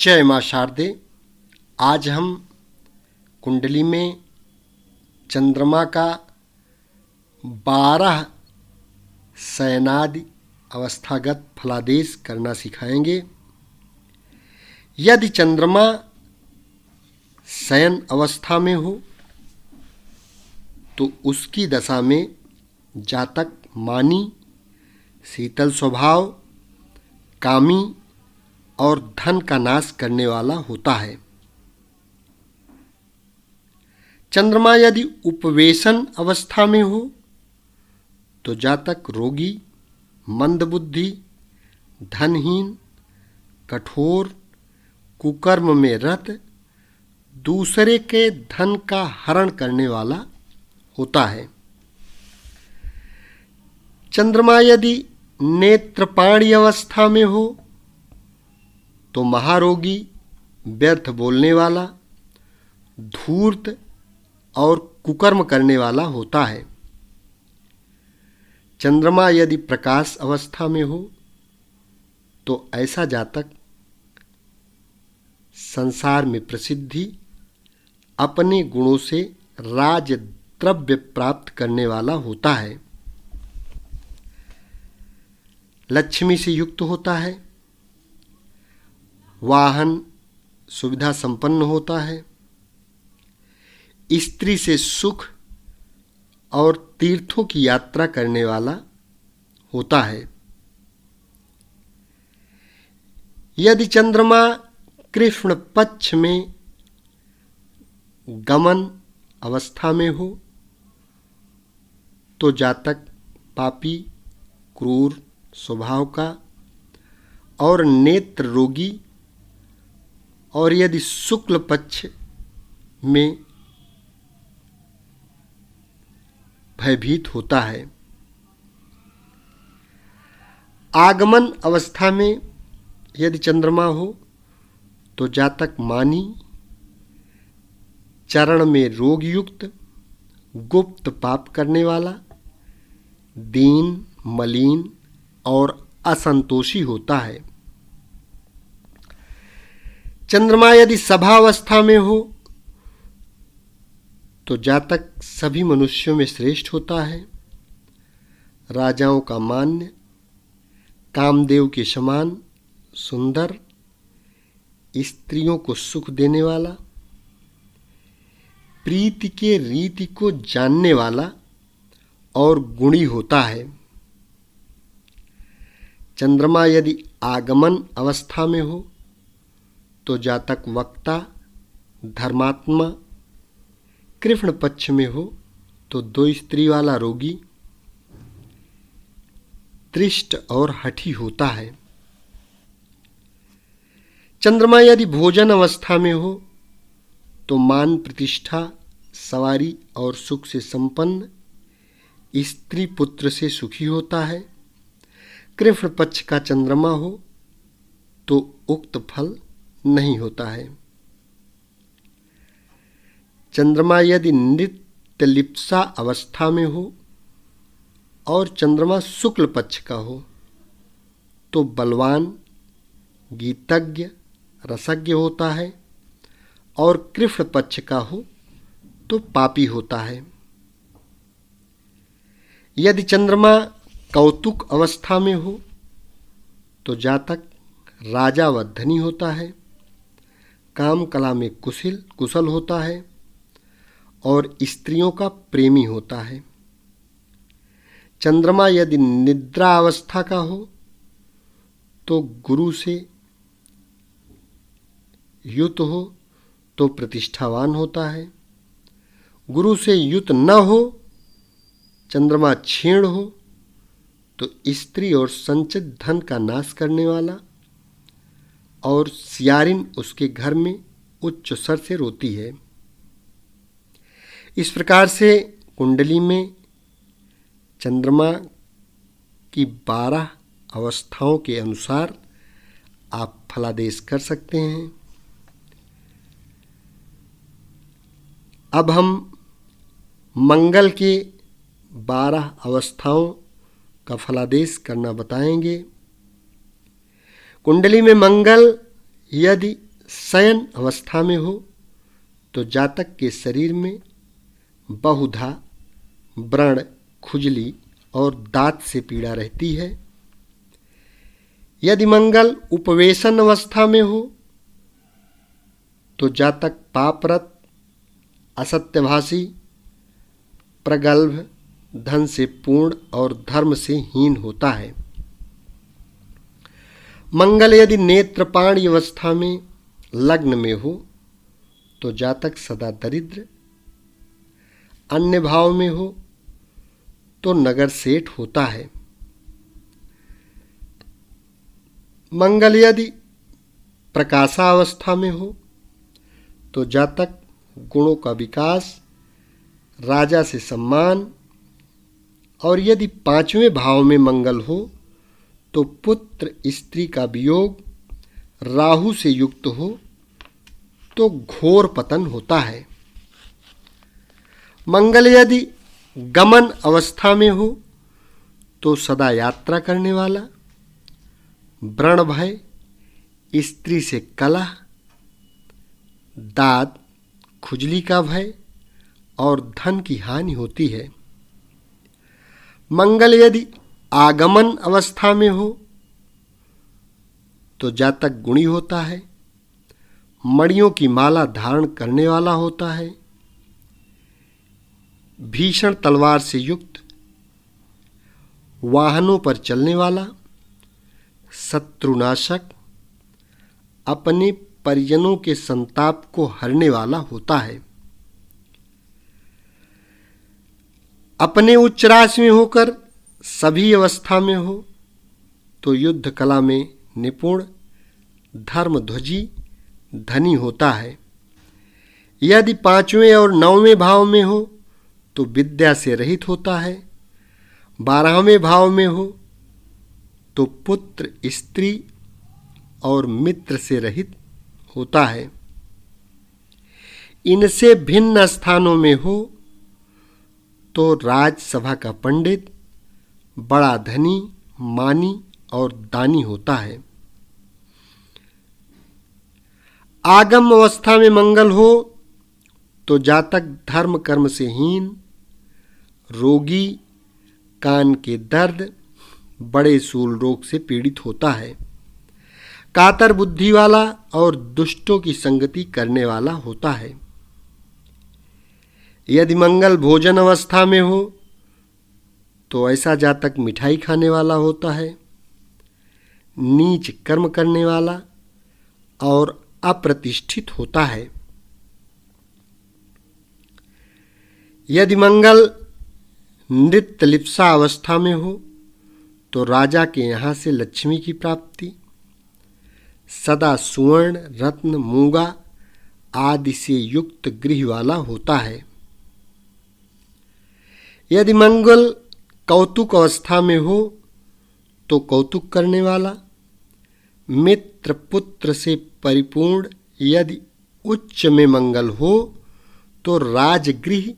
जय माँ शारदे। आज हम कुंडली में चंद्रमा का 12 शयनादि अवस्थागत फलादेश करना सिखाएंगे। यदि चंद्रमा शयन अवस्था में हो तो उसकी दशा में जातक मानी, शीतल स्वभाव, कामी और धन का नाश करने वाला होता है। चंद्रमा यदि उपवेशन अवस्था में हो तो जातक रोगी, मंदबुद्धि, धनहीन, कठोर, कुकर्म में रत, दूसरे के धन का हरण करने वाला होता है। चंद्रमा यदि नेत्रपाणी अवस्था में हो तो महारोगी, व्यर्थ बोलने वाला, धूर्त और कुकर्म करने वाला होता है। चंद्रमा यदि प्रकाश अवस्था में हो तो ऐसा जातक संसार में प्रसिद्धि, अपने गुणों से राज द्रव्य प्राप्त करने वाला होता है। लक्ष्मी से युक्त होता है, वाहन सुविधा संपन्न होता है, स्त्री से सुख और तीर्थों की यात्रा करने वाला होता है। यदि चंद्रमा कृष्ण पक्ष में गमन अवस्था में हो तो जातक पापी, क्रूर स्वभाव का और नेत्र रोगी, और यदि शुक्ल पक्ष में भयभीत होता है। आगमन अवस्था में यदि चंद्रमा हो तो जातक मानी, चरण में रोग युक्त, गुप्त पाप करने वाला, दीन, मलिन और असंतोषी होता है। चंद्रमा यदि सभावस्था में हो तो जातक सभी मनुष्यों में श्रेष्ठ होता है, राजाओं का मान्य, कामदेव के समान सुंदर, स्त्रियों को सुख देने वाला, प्रीति के रीति को जानने वाला और गुणी होता है। चंद्रमा यदि आगमन अवस्था में हो तो जातक वक्ता, धर्मात्मा, कृष्ण पक्ष में हो तो 2 स्त्री वाला रोगी, त्रिष्ट और हठी होता है। चंद्रमा यदि भोजन अवस्था में हो तो मान, प्रतिष्ठा, सवारी और सुख से संपन्न, स्त्री पुत्र से सुखी होता है। कृष्ण पक्ष का चंद्रमा हो तो उक्त फल नहीं होता है। चंद्रमा यदि नित्य लिप्सा अवस्था में हो और चंद्रमा शुक्ल पक्ष का हो तो बलवान, गीतज्ञ, रसज्ञ होता है, और कृष्ण पक्ष का हो तो पापी होता है। यदि चंद्रमा कौतुक अवस्था में हो तो जातक राजा व धनी होता है, काम कला में कुशल होता है और स्त्रियों का प्रेमी होता है। चंद्रमा यदि निद्रा अवस्था का हो तो गुरु से युत हो तो प्रतिष्ठावान होता है, गुरु से युत न हो, चंद्रमा क्षीण हो तो स्त्री और संचित धन का नाश करने वाला, और सियारिन उसके घर में उच्च स्वर से रोती है। इस प्रकार से कुंडली में चंद्रमा की 12 अवस्थाओं के अनुसार आप फलादेश कर सकते हैं। अब हम मंगल के 12 अवस्थाओं का फलादेश करना बताएंगे। कुंडली में मंगल यदि शयन अवस्था में हो तो जातक के शरीर में बहुधा व्रण, खुजली और दांत से पीड़ा रहती है। यदि मंगल उपवेशन अवस्था में हो तो जातक पापरत, असत्यभाषी, प्रगल्भ, धन से पूर्ण और धर्म से हीन होता है। मंगल यदि नेत्रपाणी अवस्था में लग्न में हो तो जातक सदा दरिद्र, अन्य भाव में हो तो नगर सेठ होता है। मंगल यदि प्रकाशावस्था में हो तो जातक गुणों का विकास, राजा से सम्मान, और यदि 5वें भाव में मंगल हो तो पुत्र स्त्री का वियोग, राहु से युक्त हो तो घोर पतन होता है। मंगल यदि गमन अवस्था में हो तो सदा यात्रा करने वाला, व्रण भय, स्त्री से कलह, दांत, खुजली का भय और धन की हानि होती है। मंगल यदि आगमन अवस्था में हो तो जातक गुणी होता है, मणियों की माला धारण करने वाला होता है, भीषण तलवार से युक्त, वाहनों पर चलने वाला, शत्रुनाशक, अपने परिजनों के संताप को हरने वाला होता है। अपने उच्च राशि में होकर सभी अवस्था में हो तो युद्ध कला में निपुण, धर्मध्वजी, धनी होता है। यदि 5वें और 9वें भाव में हो तो विद्या से रहित होता है। 12वें भाव में हो तो पुत्र, स्त्री और मित्र से रहित होता है। इनसे भिन्न स्थानों में हो तो राजसभा का पंडित, बड़ा धनी, मानी और दानी होता है। आगम अवस्था में मंगल हो तो जातक धर्म कर्म से हीन, रोगी, कान के दर्द, बड़े सूल रोग से पीड़ित होता है। कातर बुद्धि वाला और दुष्टों की संगति करने वाला होता है। यदि मंगल भोजन अवस्था में हो तो ऐसा जातक मिठाई खाने वाला होता है, नीच कर्म करने वाला और अप्रतिष्ठित होता है। यदि मंगल नृत्य लिप्सा अवस्था में हो तो राजा के यहाँ से लक्ष्मी की प्राप्ति, सदा सुवर्ण, रत्न, मूंगा आदि से युक्त गृह वाला होता है। यदि मंगल कौतुक अवस्था में हो तो कौतुक करने वाला, मित्र पुत्र से परिपूर्ण। यदि उच्च में मंगल हो तो राजगृह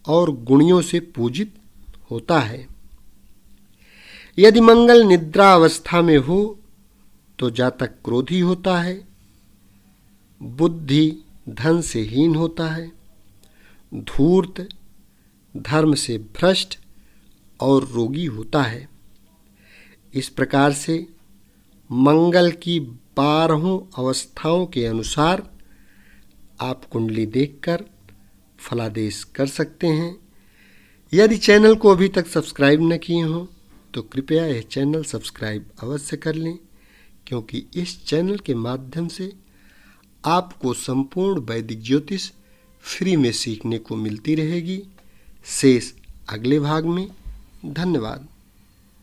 और गुणियों से पूजित होता है। यदि मंगल निद्रा अवस्था में हो तो जातक क्रोधी होता है, बुद्धि धन से हीन होता है, धूर्त, धर्म से भ्रष्ट और रोगी होता है। इस प्रकार से मंगल की 12 अवस्थाओं के अनुसार आप कुंडली देखकर फलादेश कर सकते हैं। यदि चैनल को अभी तक सब्सक्राइब न किए हों तो कृपया यह चैनल सब्सक्राइब अवश्य कर लें, क्योंकि इस चैनल के माध्यम से आपको संपूर्ण वैदिक ज्योतिष फ्री में सीखने को मिलती रहेगी। शेष अगले भाग में। धन्यवाद।